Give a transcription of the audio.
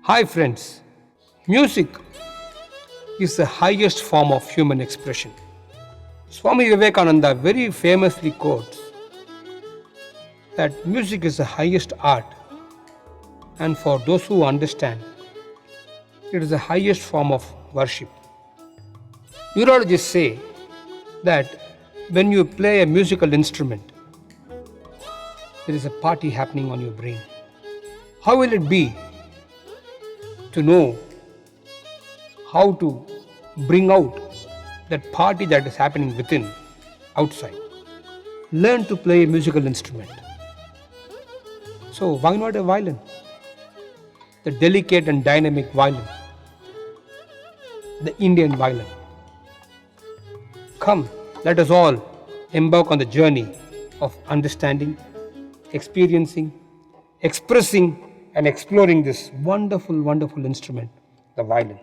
Hi friends, music is the highest form of human expression. Swami Vivekananda very famously quotes that music is the highest art, and for those who understand, it is the highest form of worship. Neurologists say that when you play a musical instrument, there is a party happening on your brain. How will it be to know how to bring out that party that is happening within, outside? Learn to play a musical instrument. So, why not a violin? The delicate and dynamic violin, the Indian violin. Come, let us all embark on the journey of understanding, experiencing, expressing, and exploring this wonderful, wonderful instrument, the violin.